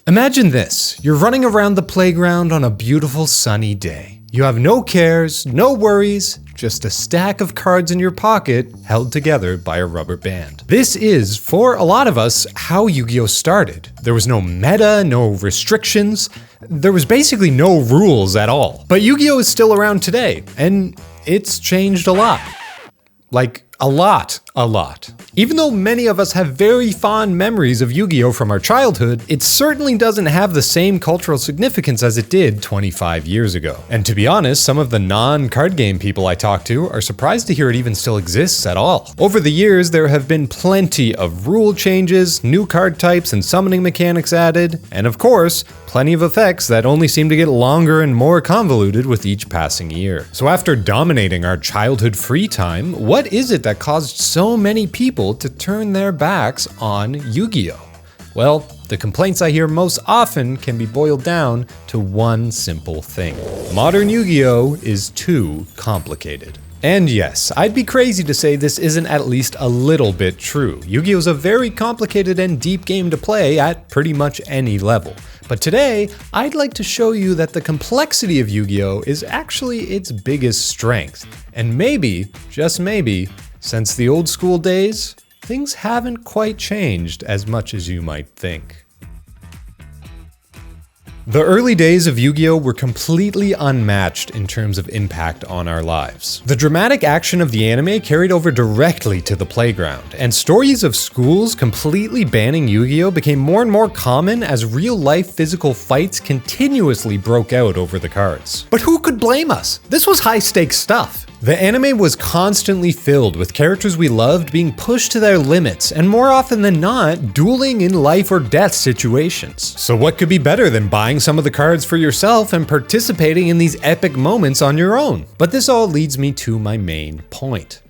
Imagine this, you're running around the playground on a beautiful sunny day. You have no cares, no worries, just a stack of cards in your pocket held together by a rubber band. This is, for a lot of us, how Yu-Gi-Oh! Started. There was no meta, no restrictions, there was basically no rules at all. But Yu-Gi-Oh! Is still around today, and it's changed a lot. Like, a lot. Even though many of us have very fond memories of Yu-Gi-Oh! From our childhood, it certainly doesn't have the same cultural significance as it did 25 years ago. And to be honest, some of the non-card game people I talk to are surprised to hear it even still exists at all. Over the years, there have been plenty of rule changes, new card types and summoning mechanics added, and of course, plenty of effects that only seem to get longer and more convoluted with each passing year. So after dominating our childhood free time, what is it that caused so many people to turn their backs on Yu-Gi-Oh? Well, the complaints I hear most often can be boiled down to one simple thing. Modern Yu-Gi-Oh! Is too complicated. And yes, I'd be crazy to say this isn't at least a little bit true. Yu-Gi-Oh! Is a very complicated and deep game to play at pretty much any level. But today, I'd like to show you that the complexity of Yu-Gi-Oh! Is actually its biggest strength. And maybe, just maybe, since the old school days, things haven't quite changed as much as you might think. The early days of Yu-Gi-Oh! Were completely unmatched in terms of impact on our lives. The dramatic action of the anime carried over directly to the playground, and stories of schools completely banning Yu-Gi-Oh! Became more and more common as real-life physical fights continuously broke out over the cards. But who could blame us? This was high-stakes stuff. The anime was constantly filled with characters we loved being pushed to their limits, and more often than not, dueling in life or death situations. So what could be better than buying some of the cards for yourself and participating in these epic moments on your own? But this all leads me to my main point.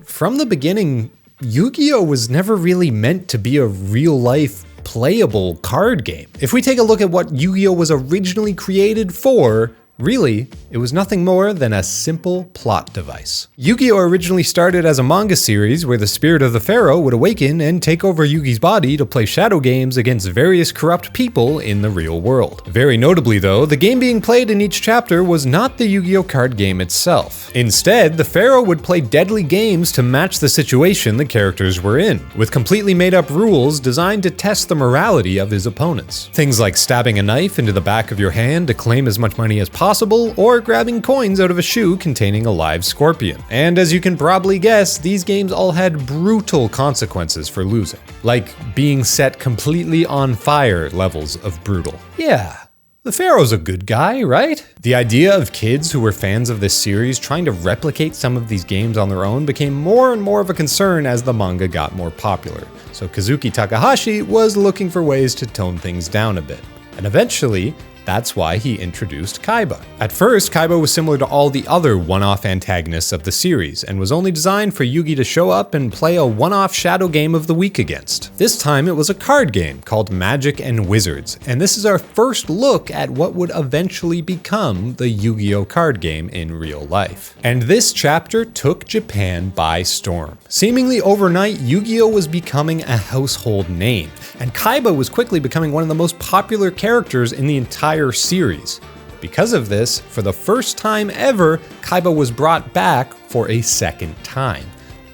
From the beginning, Yu-Gi-Oh! Was never really meant to be a real-life playable card game. If we take a look at what Yu-Gi-Oh! Was originally created for, really, it was nothing more than a simple plot device. Yu-Gi-Oh! Originally started as a manga series where the spirit of the pharaoh would awaken and take over Yugi's body to play shadow games against various corrupt people in the real world. Very notably though, the game being played in each chapter was not the Yu-Gi-Oh! Card game itself. Instead, the pharaoh would play deadly games to match the situation the characters were in, with completely made up rules designed to test the morality of his opponents. Things like stabbing a knife into the back of your hand to claim as much money as possible, or grabbing coins out of a shoe containing a live scorpion. And as you can probably guess, these games all had brutal consequences for losing. Like being set completely on fire levels of brutal. Yeah, the pharaoh's a good guy, right? The idea of kids who were fans of this series trying to replicate some of these games on their own became more and more of a concern as the manga got more popular. So Kazuki Takahashi was looking for ways to tone things down a bit. And eventually, that's why he introduced Kaiba. At first, Kaiba was similar to all the other one-off antagonists of the series, and was only designed for Yugi to show up and play a one-off shadow game of the week against. This time it was a card game called Magic and Wizards, and this is our first look at what would eventually become the Yu-Gi-Oh! Card game in real life. And this chapter took Japan by storm. Seemingly overnight, Yu-Gi-Oh! Was becoming a household name, and Kaiba was quickly becoming one of the most popular characters in the entire series. Because of this, for the first time ever, Kaiba was brought back for a second time.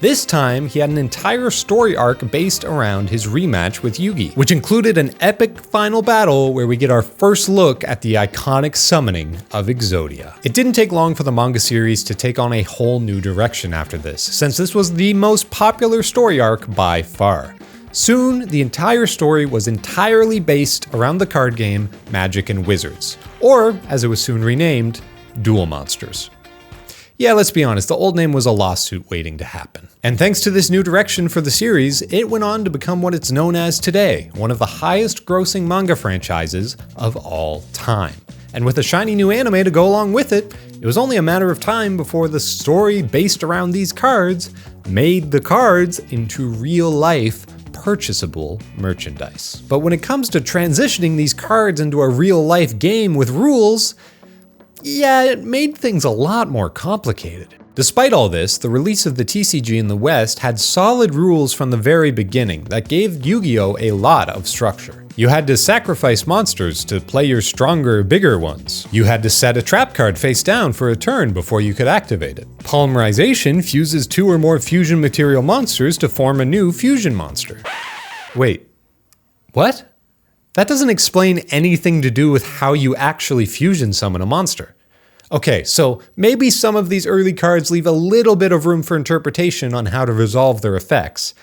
This time, he had an entire story arc based around his rematch with Yugi, which included an epic final battle where we get our first look at the iconic summoning of Exodia. It didn't take long for the manga series to take on a whole new direction after this, since this was the most popular story arc by far. Soon, the entire story was entirely based around the card game Magic and Wizards, or, as it was soon renamed, Duel Monsters. Yeah, let's be honest, the old name was a lawsuit waiting to happen. And thanks to this new direction for the series, it went on to become what it's known as today, one of the highest grossing manga franchises of all time. And with a shiny new anime to go along with it, it was only a matter of time before the story based around these cards made the cards into real-life purchasable merchandise. But when it comes to transitioning these cards into a real-life game with rules, yeah, it made things a lot more complicated. Despite all this, the release of the TCG in the West had solid rules from the very beginning that gave Yu-Gi-Oh! A lot of structure. You had to sacrifice monsters to play your stronger, bigger ones. You had to set a trap card face down for a turn before you could activate it. Polymerization fuses 2 or more fusion material monsters to form a new fusion monster. Wait, what? That doesn't explain anything to do with how you actually fusion summon a monster. Okay, so maybe some of these early cards leave a little bit of room for interpretation on how to resolve their effects.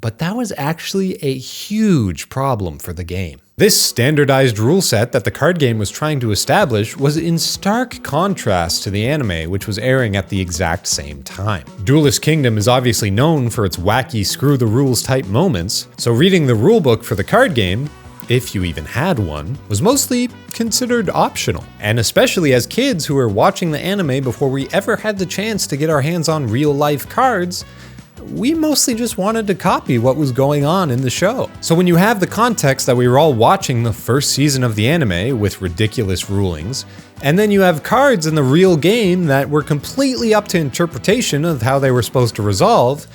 But that was actually a huge problem for the game. This standardized rule set that the card game was trying to establish was in stark contrast to the anime, which was airing at the exact same time. Duelist Kingdom is obviously known for its wacky screw the rules type moments, so reading the rulebook for the card game, if you even had one, was mostly considered optional. And especially as kids who were watching the anime before we ever had the chance to get our hands on real life cards, we mostly just wanted to copy what was going on in the show. So when you have the context that we were all watching the first season of the anime with ridiculous rulings, and then you have cards in the real game that were completely up to interpretation of how they were supposed to resolve,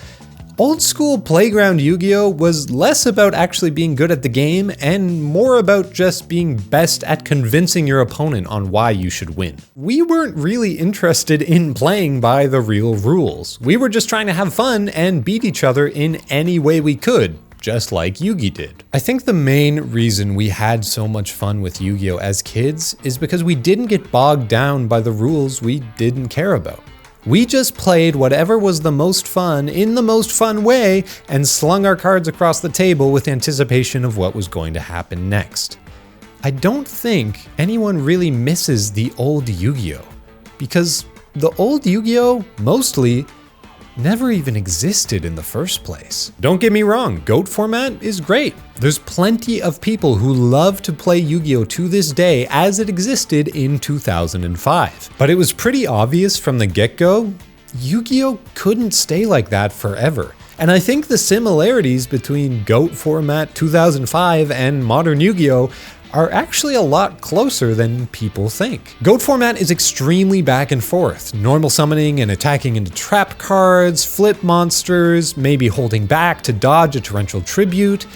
old school playground Yu-Gi-Oh! Was less about actually being good at the game and more about just being best at convincing your opponent on why you should win. We weren't really interested in playing by the real rules. We were just trying to have fun and beat each other in any way we could, just like Yugi did. I think the main reason we had so much fun with Yu-Gi-Oh! As kids is because we didn't get bogged down by the rules we didn't care about. We just played whatever was the most fun in the most fun way and slung our cards across the table with anticipation of what was going to happen next. I don't think anyone really misses the old Yu-Gi-Oh! Because the old Yu-Gi-Oh! Mostly never even existed in the first place. Don't get me wrong, GOAT format is great. There's plenty of people who love to play Yu-Gi-Oh! To this day as it existed in 2005. But it was pretty obvious from the get-go, Yu-Gi-Oh! Couldn't stay like that forever. And I think the similarities between GOAT format 2005 and modern Yu-Gi-Oh! Are actually a lot closer than people think. GOAT format is extremely back and forth, normal summoning and attacking into trap cards, flip monsters, maybe holding back to dodge a torrential tribute,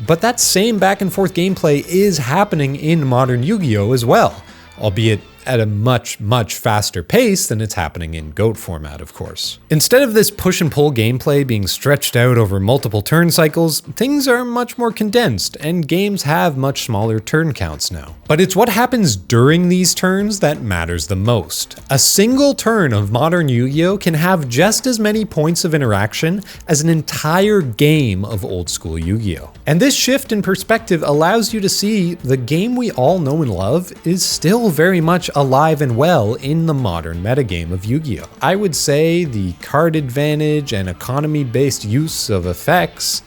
but that same back and forth gameplay is happening in modern Yu-Gi-Oh! As well, albeit at a much, much faster pace than it's happening in GOAT format, of course. Instead of this push and pull gameplay being stretched out over multiple turn cycles, things are much more condensed, and games have much smaller turn counts now. But it's what happens during these turns that matters the most. A single turn of modern Yu-Gi-Oh! Can have just as many points of interaction as an entire game of old school Yu-Gi-Oh! And this shift in perspective allows you to see the game we all know and love is still very much alive and well in the modern metagame of Yu-Gi-Oh! I would say the card advantage and economy-based use of effects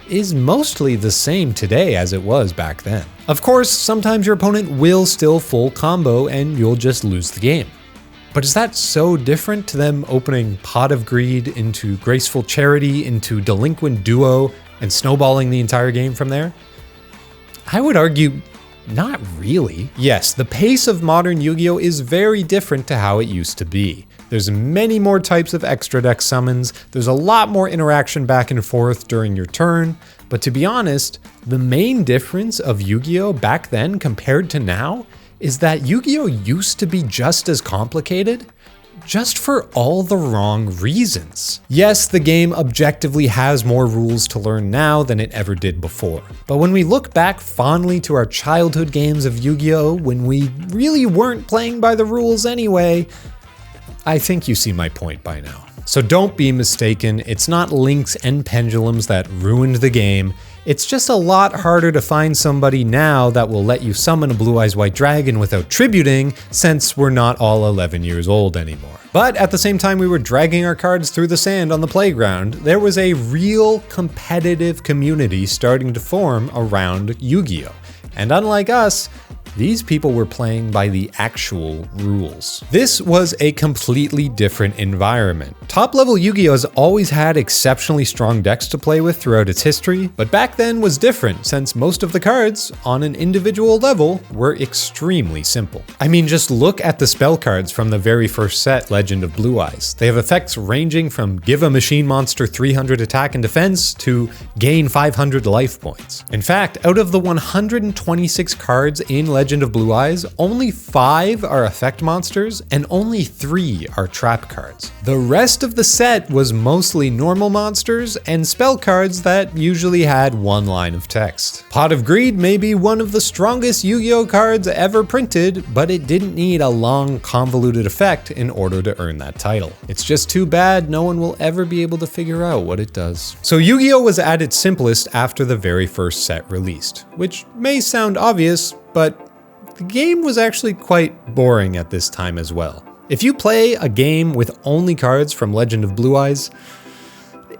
is mostly the same today as it was back then. Of course, sometimes your opponent will still full combo and you'll just lose the game. But is that so different to them opening Pot of Greed into Graceful Charity into Delinquent Duo and snowballing the entire game from there? I would argue not really. Yes, the pace of modern Yu-Gi-Oh! Is very different to how it used to be. There's many more types of extra deck summons, there's a lot more interaction back and forth during your turn, but to be honest, the main difference of Yu-Gi-Oh! Back then compared to now is that Yu-Gi-Oh! Used to be just as complicated, just for all the wrong reasons. Yes, the game objectively has more rules to learn now than it ever did before. But when we look back fondly to our childhood games of Yu-Gi-Oh! When we really weren't playing by the rules anyway, I think you see my point by now. So don't be mistaken, it's not links and pendulums that ruined the game. It's just a lot harder to find somebody now that will let you summon a Blue Eyes White Dragon without tributing, since we're not all 11 years old anymore. But at the same time we were dragging our cards through the sand on the playground, there was a real competitive community starting to form around Yu-Gi-Oh! And unlike us, These people were playing by the actual rules. This was a completely different environment. Top-level Yu-Gi-Oh! Has always had exceptionally strong decks to play with throughout its history, but back then was different since most of the cards, on an individual level, were extremely simple. I mean, just look at the spell cards from the very first set, Legend of Blue Eyes. They have effects ranging from give a machine monster 300 attack and defense to gain 500 life points. In fact, out of the 126 cards in Legend of Blue Eyes, only 5 are effect monsters and only 3 are trap cards. The rest of the set was mostly normal monsters and spell cards that usually had one line of text. Pot of Greed may be one of the strongest Yu-Gi-Oh! Cards ever printed, but it didn't need a long convoluted effect in order to earn that title. It's just too bad no one will ever be able to figure out what it does. So Yu-Gi-Oh! Was at its simplest after the very first set released, which may sound obvious, but the game was actually quite boring at this time as well. If you play a game with only cards from Legend of Blue Eyes,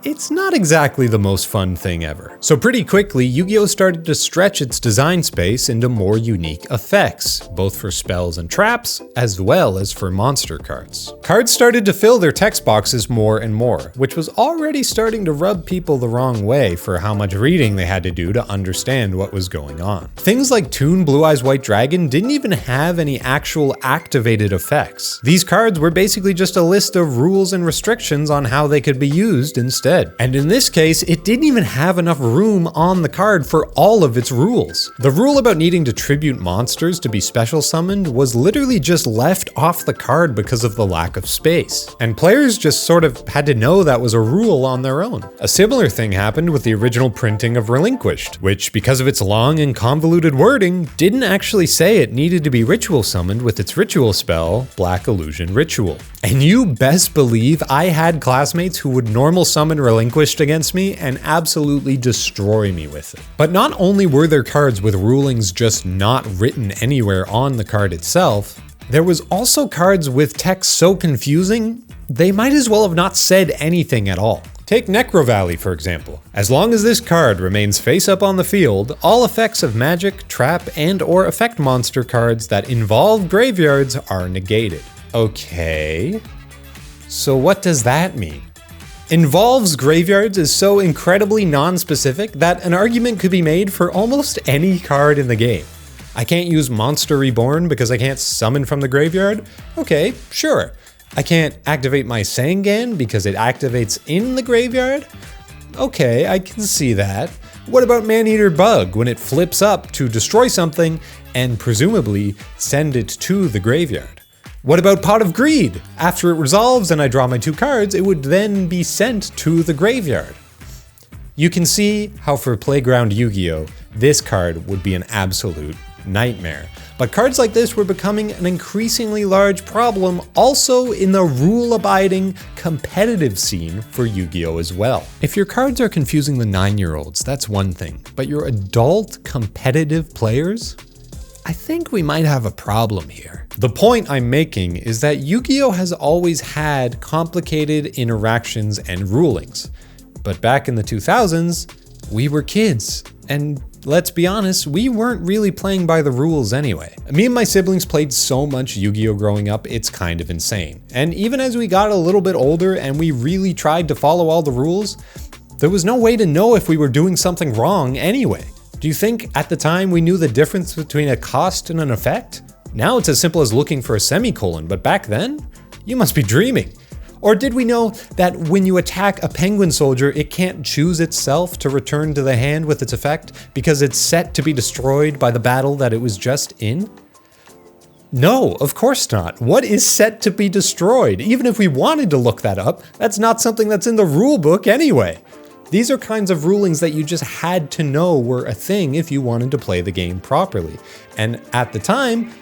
it's not exactly the most fun thing ever. So pretty quickly, Yu-Gi-Oh! Started to stretch its design space into more unique effects, both for spells and traps, as well as for monster cards. Cards started to fill their text boxes more and more, which was already starting to rub people the wrong way for how much reading they had to do to understand what was going on. Things like Toon Blue Eyes White Dragon didn't even have any actual activated effects. These cards were basically just a list of rules and restrictions on how they could be used instead. And in this case, it didn't even have enough room on the card for all of its rules. The rule about needing to tribute monsters to be special summoned was literally just left off the card because of the lack of space. And players just sort of had to know that was a rule on their own. A similar thing happened with the original printing of Relinquished, which, because of its long and convoluted wording, didn't actually say it needed to be ritual summoned with its ritual spell, Black Illusion Ritual. And you best believe I had classmates who would normal summon Relinquished against me and absolutely destroy me with it. But not only were there cards with rulings just not written anywhere on the card itself, there was also cards with text so confusing, they might as well have not said anything at all. Take Necro Valley, for example. As long as this card remains face up on the field, all effects of magic, trap, and/or effect monster cards that involve graveyards are negated. Okay, so what does that mean? Involves graveyards is so incredibly non-specific that an argument could be made for almost any card in the game. I can't use Monster Reborn because I can't summon from the graveyard? Okay, sure. I can't activate my Sangan because it activates in the graveyard? Okay, I can see that. What about Maneater Bug when it flips up to destroy something and presumably send it to the graveyard? What about Pot of Greed? After it resolves and I draw my 2 cards, it would then be sent to the graveyard. You can see how for Playground Yu-Gi-Oh! This card would be an absolute nightmare. But cards like this were becoming an increasingly large problem also in the rule-abiding competitive scene for Yu-Gi-Oh! As well. If your cards are confusing the 9-year-olds, that's one thing, but your adult competitive players? I think we might have a problem here. The point I'm making is that Yu-Gi-Oh! Has always had complicated interactions and rulings. But back in the 2000s, we were kids. And let's be honest, we weren't really playing by the rules anyway. Me and my siblings played so much Yu-Gi-Oh! Growing up, it's kind of insane. And even as we got a little bit older and we really tried to follow all the rules, there was no way to know if we were doing something wrong anyway. Do you think at the time we knew the difference between a cost and an effect? Now it's as simple as looking for a semicolon, but back then, you must be dreaming. Or did we know that when you attack a penguin soldier, it can't choose itself to return to the hand with its effect because it's set to be destroyed by the battle that it was just in? No, of course not. What is set to be destroyed? Even if we wanted to look that up, that's not something that's in the rule book anyway. These are kinds of rulings that you just had to know were a thing if you wanted to play the game properly. And at the time,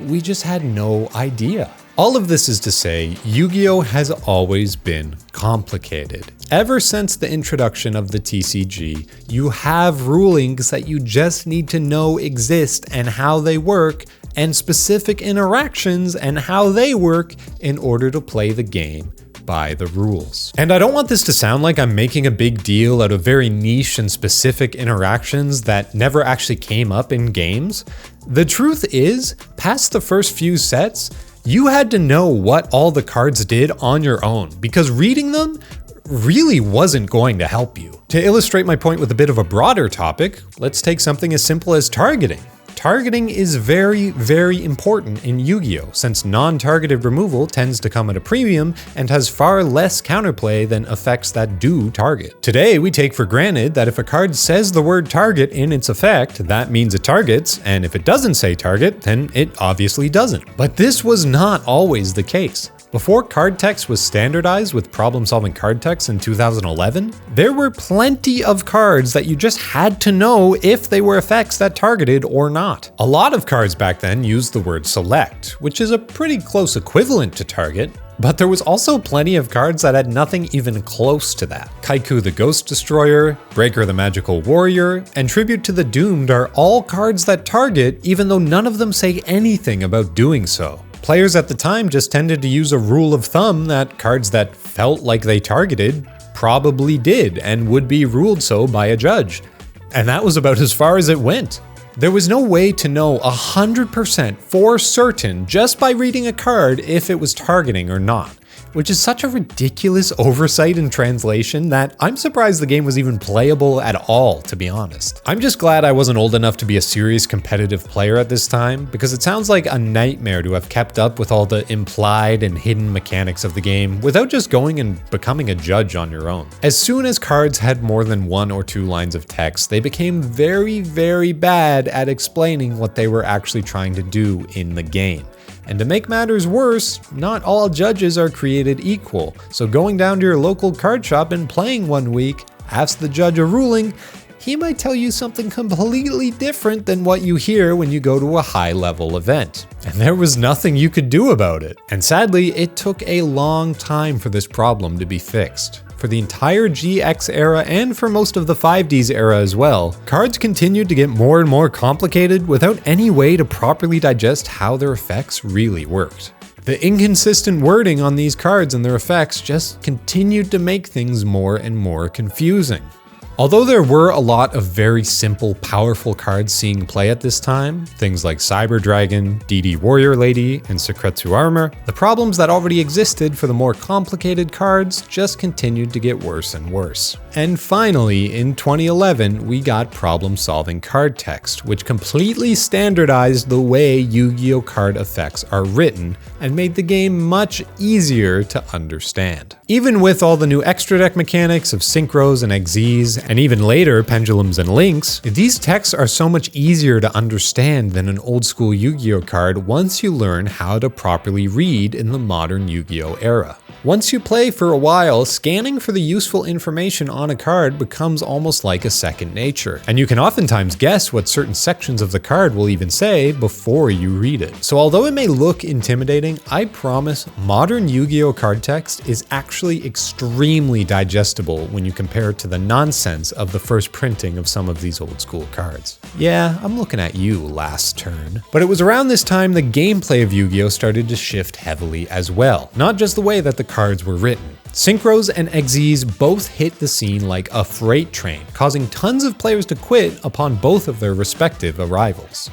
we just had no idea. All of this is to say, Yu-Gi-Oh! Has always been complicated. Ever since the introduction of the TCG, you have rulings that you just need to know exist and how they work, and specific interactions and how they work in order to play the game by the rules. And I don't want this to sound like I'm making a big deal out of very niche and specific interactions that never actually came up in games. The truth is, past the first few sets, you had to know what all the cards did on your own, because reading them really wasn't going to help you. To illustrate my point with a bit of a broader topic, let's take something as simple as targeting. Targeting is very, very important in Yu-Gi-Oh! Since non-targeted removal tends to come at a premium and has far less counterplay than effects that do target. Today, we take for granted that if a card says the word target in its effect, that means it targets, and if it doesn't say target, then it obviously doesn't. But this was not always the case. Before card text was standardized with problem-solving card text in 2011, there were plenty of cards that you just had to know if they were effects that targeted or not. A lot of cards back then used the word select, which is a pretty close equivalent to target, but there was also plenty of cards that had nothing even close to that. Kaiku the Ghost Destroyer, Breaker the Magical Warrior, and Tribute to the Doomed are all cards that target, even though none of them say anything about doing so. Players at the time just tended to use a rule of thumb that cards that felt like they targeted probably did and would be ruled so by a judge. And that was about as far as it went. There was no way to know 100% for certain just by reading a card if it was targeting or not, which is such a ridiculous oversight in translation that I'm surprised the game was even playable at all, to be honest. I'm just glad I wasn't old enough to be a serious competitive player at this time, because it sounds like a nightmare to have kept up with all the implied and hidden mechanics of the game without just going and becoming a judge on your own. As soon as cards had more than 1 or 2 lines of text, they became very, very bad at explaining what they were actually trying to do in the game. And to make matters worse, not all judges are created equal, so going down to your local card shop and playing one week, ask the judge a ruling, he might tell you something completely different than what you hear when you go to a high-level event. And there was nothing you could do about it. And sadly, it took a long time for this problem to be fixed. For the entire GX era and for most of the 5Ds era as well, cards continued to get more and more complicated without any way to properly digest how their effects really worked. The inconsistent wording on these cards and their effects just continued to make things more and more confusing. Although there were a lot of very simple, powerful cards seeing play at this time, things like Cyber Dragon, DD Warrior Lady, and Sekretsu Armor, the problems that already existed for the more complicated cards just continued to get worse and worse. And finally, in 2011, we got problem-solving card text, which completely standardized the way Yu-Gi-Oh! Card effects are written and made the game much easier to understand. Even with all the new extra deck mechanics of synchros and XZs, and even later pendulums and links, these texts are so much easier to understand than an old school Yu-Gi-Oh! Card once you learn how to properly read in the modern Yu-Gi-Oh! Era. Once you play for a while, scanning for the useful information on a card becomes almost like a second nature, and you can oftentimes guess what certain sections of the card will even say before you read it. So although it may look intimidating, I promise modern Yu-Gi-Oh! Card text is actually extremely digestible when you compare it to the nonsense of the first printing of some of these old school cards. Yeah, I'm looking at you, last turn. But it was around this time the gameplay of Yu-Gi-Oh! Started to shift heavily as well, not just the way that the cards were written. Synchros and XZs both hit the scene like a freight train, causing tons of players to quit upon both of their respective arrivals.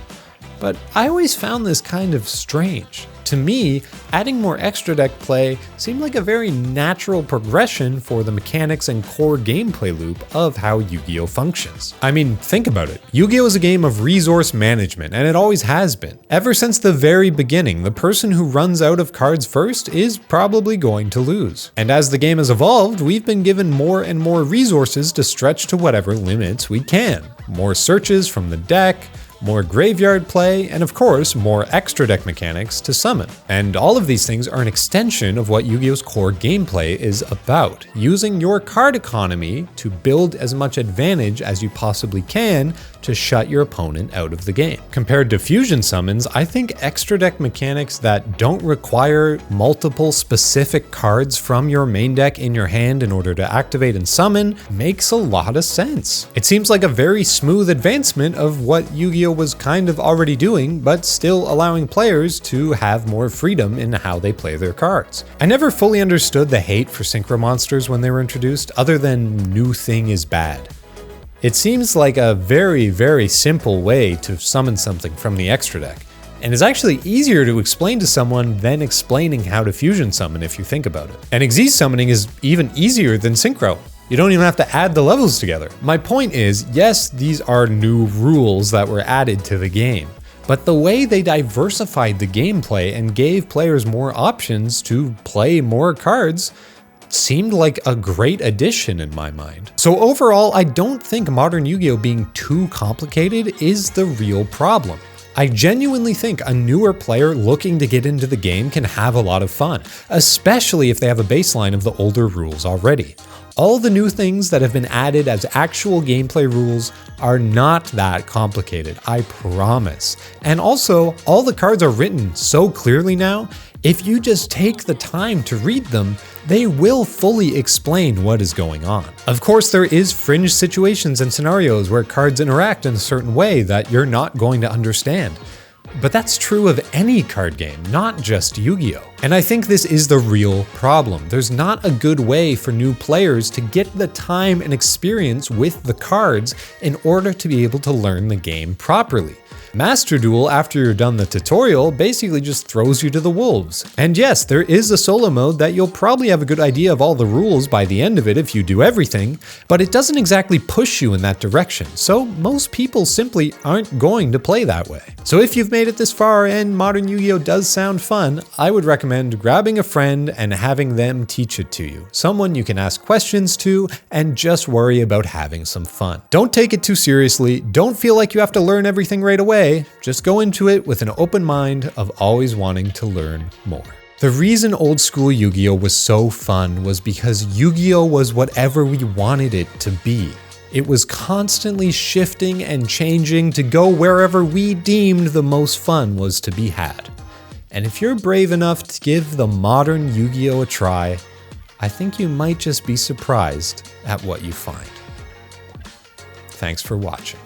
But I always found this kind of strange. To me, adding more extra deck play seemed like a very natural progression for the mechanics and core gameplay loop of how Yu-Gi-Oh! Functions. I mean, think about it. Yu-Gi-Oh! Is a game of resource management, and it always has been. Ever since the very beginning, the person who runs out of cards first is probably going to lose. And as the game has evolved, we've been given more and more resources to stretch to whatever limits we can. More searches from the deck, more graveyard play, and of course, more extra deck mechanics to summon. And all of these things are an extension of what Yu-Gi-Oh's core gameplay is about, using your card economy to build as much advantage as you possibly can to shut your opponent out of the game. Compared to fusion summons, I think extra deck mechanics that don't require multiple specific cards from your main deck in your hand in order to activate and summon makes a lot of sense. It seems like a very smooth advancement of what Yu-Gi-Oh! Yu-Gi-Oh was kind of already doing, but still allowing players to have more freedom in how they play their cards. I never fully understood the hate for synchro monsters when they were introduced, other than new thing is bad. It seems like a very, very simple way to summon something from the extra deck, and is actually easier to explain to someone than explaining how to fusion summon if you think about it. And Xyz summoning is even easier than synchro. You don't even have to add the levels together. My point is, yes, these are new rules that were added to the game, but the way they diversified the gameplay and gave players more options to play more cards seemed like a great addition in my mind. So overall, I don't think modern Yu-Gi-Oh being too complicated is the real problem. I genuinely think a newer player looking to get into the game can have a lot of fun, especially if they have a baseline of the older rules already. All the new things that have been added as actual gameplay rules are not that complicated, I promise. And also, all the cards are written so clearly now, if you just take the time to read them, they will fully explain what is going on. Of course, there is fringe situations and scenarios where cards interact in a certain way that you're not going to understand. But that's true of any card game, not just Yu-Gi-Oh! And I think this is the real problem. There's not a good way for new players to get the time and experience with the cards in order to be able to learn the game properly. Master Duel, after you're done the tutorial, basically just throws you to the wolves. And yes, there is a solo mode that you'll probably have a good idea of all the rules by the end of it if you do everything, but it doesn't exactly push you in that direction, so most people simply aren't going to play that way. So if you've made it this far and modern Yu-Gi-Oh does sound fun, I would recommend grabbing a friend and having them teach it to you. Someone you can ask questions to and just worry about having some fun. Don't take it too seriously, don't feel like you have to learn everything right away. Just go into it with an open mind of always wanting to learn more. The reason old school Yu-Gi-Oh was so fun was because Yu-Gi-Oh was whatever we wanted it to be. It was constantly shifting and changing to go wherever we deemed the most fun was to be had. And if you're brave enough to give the modern Yu-Gi-Oh a try, I think you might just be surprised at what you find. Thanks for watching.